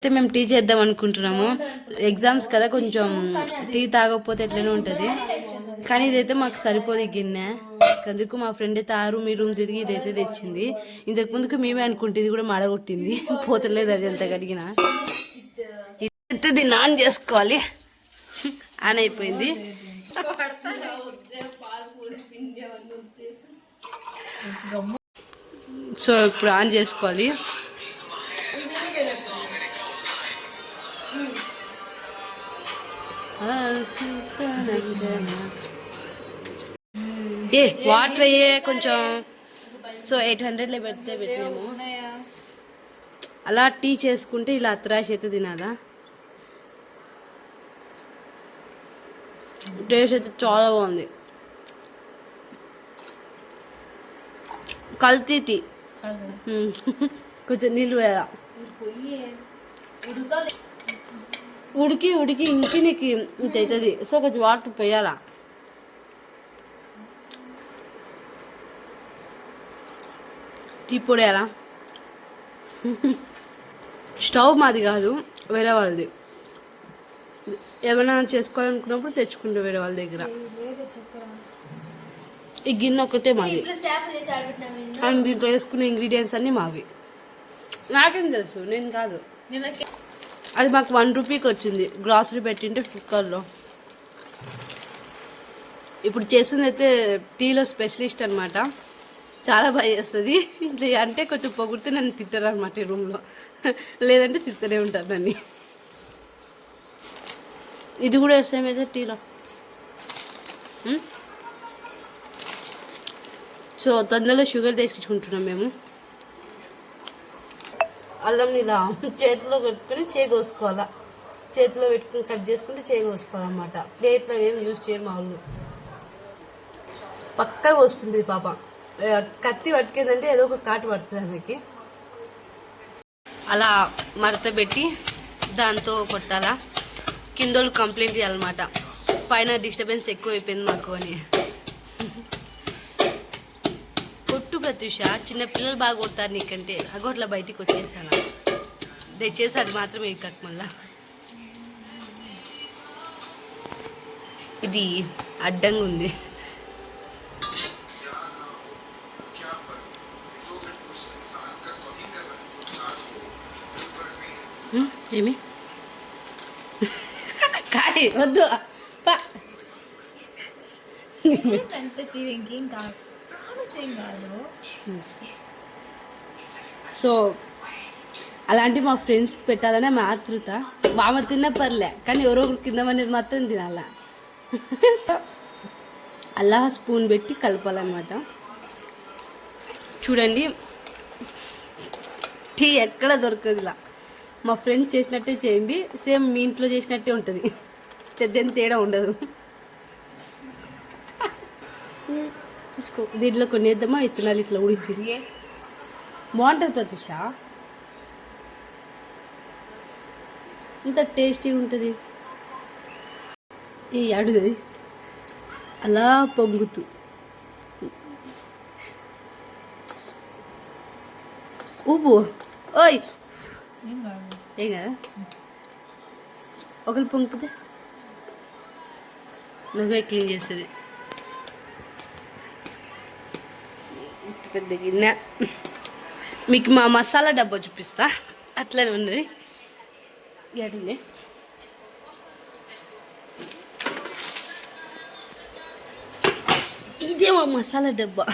అయితే మేము టీ చేద్దాం అనుకుంటున్నాము. ఎగ్జామ్స్ కదా, కొంచెం టీ తాగకపోతే ఎట్లనే ఉంటుంది. కానీ ఇదైతే మాకు సరిపోదు గిన్నె. అందుకు మా ఫ్రెండ్ అయితే మీ రూమ్ తిరిగి ఇదైతే తెచ్చింది. ఇంతకు ముందుకు మేమే అనుకుంటే ఇది కూడా మాడగొట్టింది. పోతలేదు అది ఎంత కడిగినా. అయితే దీన్ని ఆన్ చేసుకోవాలి. ఆన్ అయిపోయింది. సో ఇప్పుడు ఆన్ చేసుకోవాలి. వాటర్ అయ్యే కొంచెం. సో 800లో పెట్టినాము. అలా టీ చేసుకుంటే ఇలా అత్రాశ అయితే తినాలా. టేస్ట్ అయితే చాలా బాగుంది. కల్తీ టీ. కొంచెం నీళ్ళు వేయాలా. ఉడికి ఇంకి నీకు ఇంత అవుతుంది. సో కొంచెం వాటర్ పోయాలా. టీ పొడి వేయాలా. స్టవ్ మాది కాదు, వేరే వాళ్ళది. ఏమైనా చేసుకోవాలనుకున్నప్పుడు తెచ్చుకుంటే వేరే వాళ్ళ దగ్గర. ఈ గిన్నె ఒకటే మాది. అండ్ దీంట్లో వేసుకునే ఇంగ్రీడియంట్స్ అన్నీ మావి. నాకేం తెలుసు, నేను కాదు. అది మాకు 1 రూపీకి వచ్చింది. గ్రాసరీ పెట్టింటే కుక్కర్లో. ఇప్పుడు చేస్తుంది అయితే టీలో స్పెషలిస్ట్ అనమాట. చాలా బాగా చేస్తుంది. అంటే కొంచెం పొగిడితే నన్ను తిట్టారు అనమాట ఈ రూమ్లో. లేదంటే తిట్టనే ఉంటారు నన్ను. ఇది కూడా వేస్తాం అయితే టీలో. సో తొందరలో షుగర్ తెచ్చుకుంటున్నాం మేము. అల్లం ఇలా చేతిలో పెట్టుకుని కోసుకోవాలా. చేతిలో పెట్టుకుని కట్ చేసుకుంటే కోసుకోవాలన్నమాట. ప్లేట్లో ఏం యూజ్ చేయరు మా వాళ్ళు. పక్కా కోసుకుంటుంది పాప. కత్తి పట్టుకుందంటే ఏదో ఒక కాటు పడుతుంది ఆమెకి. అలా మడత పెట్టి దాంతో కొట్టాలా. కిందోళ్ళు కంప్లైంట్ చేయాలన్నమాట, పైన డిస్టర్బెన్స్ ఎక్కువ అయిపోయింది మాకు అని. కొట్టు ప్రత్యూష, చిన్నపిల్లలు బాగా కొడతారు నీకంటే. అగోట్లా బయటికి వచ్చేసాను. దయచేసి అది మాత్రమే ఇక్కక. మళ్ళా ఇది అడ్డంగా ఉంది. ఏమి కాయ వద్దు. సో అలాంటి మా ఫ్రెండ్స్ పెట్టాలనే మా ఆతృత. మామ తిన్న పర్లే, కానీ ఎవరో ఒకరు కింద అనేది మాత్రం తినాలా. అలా స్పూన్ పెట్టి కలపాలన్నమాట. చూడండి, టీ ఎక్కడ దొరకదు. ఇలా మా ఫ్రెండ్స్ చేసినట్టే చేయండి. సేమ్ మీ ఇంట్లో చేసినట్టే ఉంటుంది. పెద్ద తేడా ఉండదు. తీసుకో. దీంట్లో కొన్ని వేద్దామా. విత్తనాలు ఇట్లా ఉడిచి బాగుంటుంది ప్రత్యూష. ఇంత టేస్టీ ఉంటుంది. ఈ అడుగుది అలా పొంగుతూ. ఉప్పు ఓయ్ ఏం కదా. ఒకరు పొంగిపోతే నువ్వే క్లీన్ చేస్తుంది. పెద్ద గిన్నె. మీకు మా మసాలా డబ్బా చూపిస్తా. అట్లనే ఉన్నది. ఏడుంది. ఇదే మా మసాలా డబ్బా.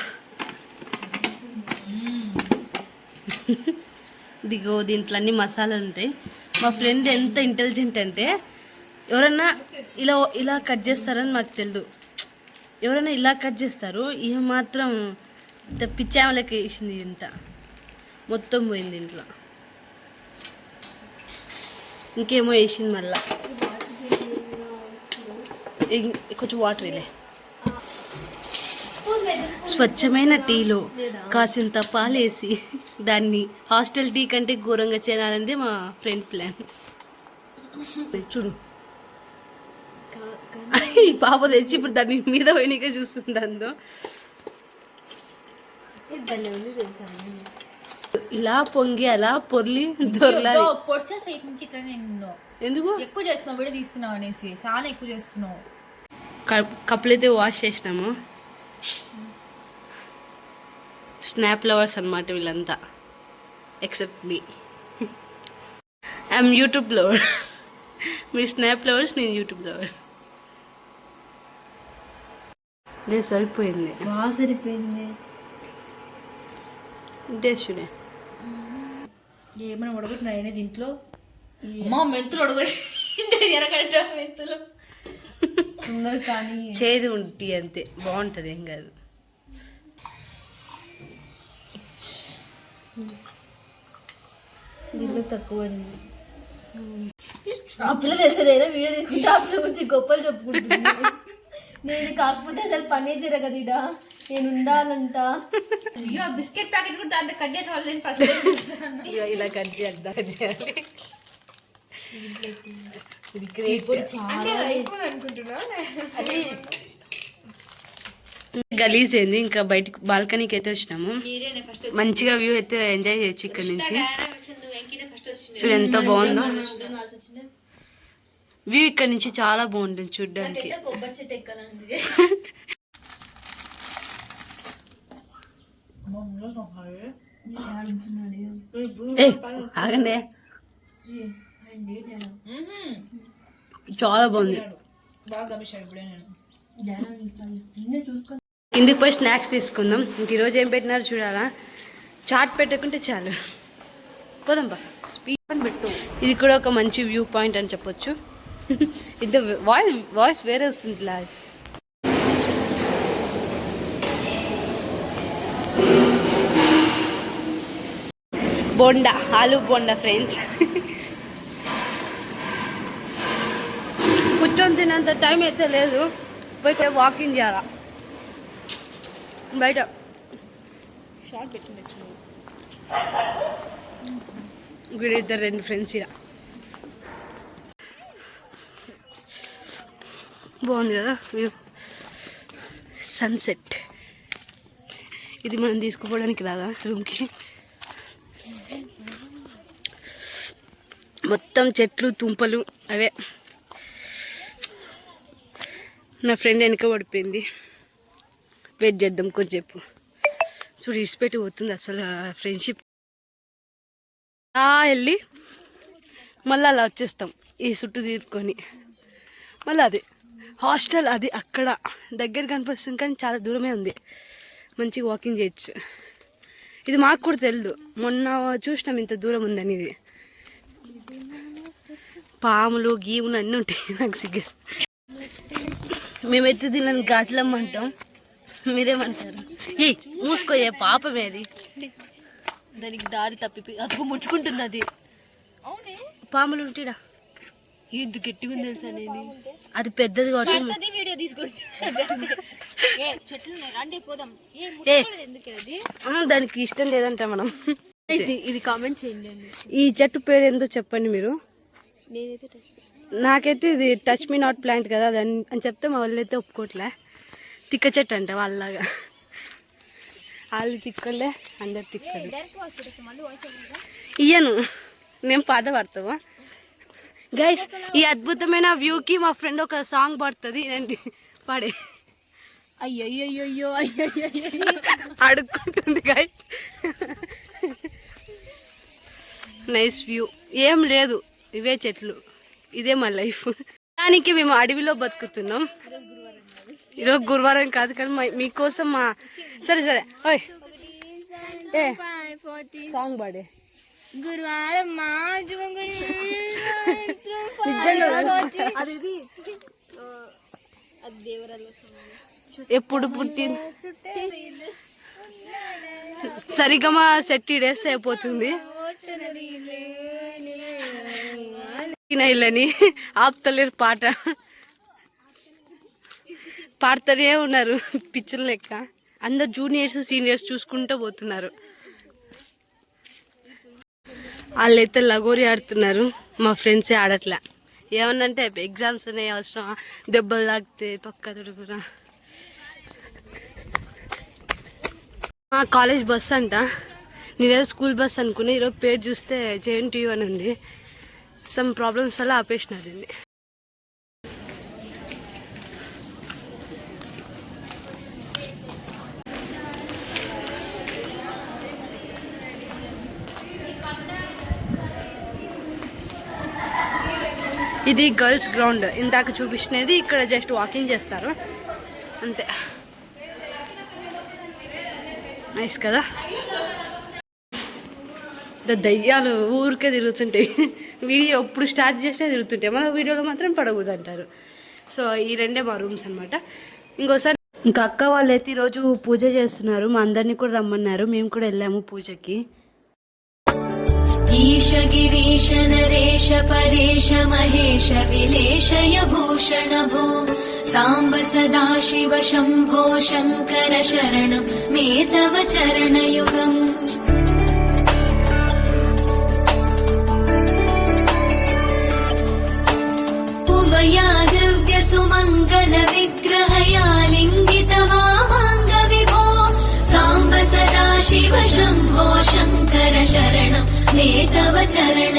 దిగో, దీంట్లో అన్ని మసాలాలు ఉంటాయి. మా ఫ్రెండ్ ఎంత ఇంటెలిజెంట్ అంటే, ఎవరన్నా ఇలా కట్ చేస్తారని మాకు తెలియదు. ఎవరైనా ఇలా కట్ చేస్తారు. ఇక మాత్రం పిచ్చామలకి వేసింది. ఇంత మొత్తం పోయింది ఇంట్లో. ఇంకేమో వేసింది మళ్ళా. కొంచెం వాటర్ వేలే. స్వచ్ఛమైన టీలో కాసింత పాలేసి దాన్ని హాస్టల్ టీ కంటే ఘోరంగా చేయాలనేది మా ఫ్రెండ్ ప్లాన్. చూడు, ఈ పాప తెచ్చి ఇప్పుడు దాన్ని మీద పోయినగా చూస్తుంది. అందో ఇలా పొంగి అలా పొర్లి దొరలాలి. పొడిచే సైడ్ నుంచి ఇట్లా నేను ఎందుకు ఎక్కువ చేస్తున్నావు, వీడియో తీస్తున్నావు అనేసి చాలా ఎక్కువ చేస్తున్నావు. కప్పులు అయితే వాష్ చేసినాము. స్నాప్ లవర్స్ అన్నమాట వీళ్ళంతా, except me. I'm YouTube lover. మీరు స్నాప్ లవర్స్, నేను యూట్యూబ్ లవర్. లేదు సరిపోయింది, బాగా సరిపోయింది. టేస్టుడే ఏమైనా ఉడగొట్టినా దీంట్లో. మా మెంతులు ఉడగొట్టి ఎరగడ్డ మెంతులు తొందర కానీ చేదు ఉంటి అంతే, బాగుంటుంది, ఏం కాదు. దీంట్లో తక్కువ పడింది. ఆ పిల్ల తెసలేదా వీడియో తీసుకుంటే ఆ పిల్ల గురించి గొప్పలు చెప్పుకుంటుంది. నేను కాకపోతే అసలు పనే జరగదుడా, నేను ఉండాలంట. అయ్యో బిస్కెట్ ప్యాకెట్ కూడా దాంట్లో కట్ చేసే వాళ్ళు నేను ఫస్ట్ ఇలా కట్ చేయాలి. గలీజ్ అయింది. ఇంకా బయటకు బాల్కనీకి అయితే వచ్చినాము. మంచిగా వ్యూ అయితే ఎంజాయ్ చేయొచ్చు ఇక్కడ నుంచి. చూడు ఎంత బాగుందో వ్యూ, ఇక్కడ నుంచి చాలా బాగుంటుంది చూడ్డానికి. కొబ్బరి చెట్టు ఎక్కాలండి. ఆగండి, చాలా బాగుంది. కిందికి పోయి స్నాక్స్ తీసుకుందాం. ఇంక ఈరోజు ఏం పెట్టినారు చూడాలా. చాట్ పెట్టకుంటే చాలు. పోదాంబా, స్పీడ్ పెట్టు. ఇది కూడా ఒక మంచి వ్యూ పాయింట్ అని చెప్పొచ్చు. ఇది వాయిస్ వేరే వస్తుంది ఇలా. బోండా, ఆలూ బోండా ఫ్రెండ్స్. కూర్చొని తినేంత టైం అయితే లేదు, పోయి వాకింగ్ చేయాలా బయట. షార్ట్ పెట్టిండొచ్చు ఇక్కడ ఇద్దరు 2 ఫ్రెండ్స్. ఇలా బాగుంది కదా వ్యూ, సన్సెట్. ఇది మనం తీసుకుపోవడానికి రాదా రూమ్కి. మొత్తం చెట్లు తుంపలు అవే. నా ఫ్రెండ్ వెనక పడిపోయింది, వెయిట్ చేద్దాం కొంచెంసేపు. సో ఇడిచిపెట్టి పోతుంది అసలు ఫ్రెండ్షిప్. వెళ్ళి మళ్ళీ అలా వచ్చేస్తాం ఈ చుట్టూ తీసుకొని. మళ్ళీ అది హాస్టల్, అది అక్కడ దగ్గర కనిపిస్తుంది కానీ చాలా దూరమే ఉంది. మంచిగా వాకింగ్ చేయొచ్చు. ఇది మాకు కూడా తెలియదు, మొన్న చూసినాం ఇంత దూరం ఉందని. ఇది పాములు గీములు అన్నీ ఉంటాయి. నాకు సిగ్గేసి మేమైతే దీనిని గాజులమ్మ అంటాం, మీరేమంటారు? ఏ మూసుకోయే పాపమేది, దానికి దారి తప్పి అదుగు ముచ్చుకుంటుంది. అది పాములు ఉంటాడా, ఎందుకు గట్టిగా ఉంది తెలుసా అనేది. అది పెద్దది కాబట్టి వీడియో తీసుకుంటే దానికి ఇష్టం లేదంట మనం. ఇది కామెంట్ చేయండి. ఈ చెట్టు పేరు ఏందో చెప్పండి మీరు. నాకైతే ఇది టచ్ మీ నాట్ ప్లాంట్ కదా అది అని చెప్తే మా వాళ్ళు అయితే ఒప్పుకోవట్లే. తిక్క చెట్టు అంట వాళ్ళలాగా. వాళ్ళు తిక్కలే, అందరు తిక్కలు. ఇయ్యను, నేను పాట పాడతావా గైస్? ఈ అద్భుతమైన వ్యూకి మా ఫ్రెండ్ ఒక సాంగ్ పాడుతుంది, రండి పాడే. అయ్యో అడుక్కుంటుంది గైస్. నైస్ వ్యూ, ఏం లేదు, ఇవే చెట్లు, ఇదే మా లైఫ్. దానికి మేము అడవిలో బతుకుతున్నాం. ఈరోజు గురువారం కాదు కానీ మీకోసం మా సరే ఓయ్ ఏ సాంగ్ పాడే. గురువారం ఎప్పుడు పుట్టింది సరిగమా సెట్ ఇడేస్తే అయిపోతుంది. ఇళ్ళని ఆపుతలేరు, పాట పాడుతూనే ఉన్నారు పిక్చర్ లెక్క. అందరు జూనియర్స్ సీనియర్స్ చూసుకుంటూ పోతున్నారు. వాళ్ళైతే లగోరి ఆడుతున్నారు, మా ఫ్రెండ్సే ఆడట్లే. ఏమన్నంటే ఎగ్జామ్స్ ఉన్నాయి, అవసరం దెబ్బలు తాకితే తొక్క తుడుకురా. మా కాలేజ్ బస్ అంట, నేనేదో స్కూల్ బస్ అనుకున్నా, ఈరోజు పేరు చూస్తే JNTU అని ఉంది. సమ్ ప్రాబ్లమ్స్ వల్ల ఆపేసినారు దీన్ని. ఇది గర్ల్స్ గ్రౌండ్, ఇందాక చూపించినది. ఇక్కడ జస్ట్ వాకింగ్ చేస్తారు అంతే. నైస్ కదా. దయ్యాలు ఊరికే తిరుగుతుంటాయి. వీడియో ఎప్పుడు స్టార్ట్ చేసినా తిరుగుతుంటాయి, మన వీడియోలో మాత్రం పడకూడదు అంటారు. సో ఈ రెండే మా రూమ్స్ అనమాట. ఇంకోసారి ఇంకా అక్క వాళ్ళు అయితే ఈరోజు పూజ చేస్తున్నారు, మా అందరినీ కూడా రమ్మన్నారు. మేము కూడా వెళ్ళాము పూజకి. ఈశ గిరీశ నరేశ పరేశ మహేశ విలేశయ భూషణ భో సాంబ సదాశివ శంభో శంకర శరణం మే తవ చరణయుగం. ఉమయా దివ్య సుమంగళ విగ్రహయా లింగిత వామాంగ విభో సాంబ సదాశివ శంభో శంకర శరణం మే తవ చరణ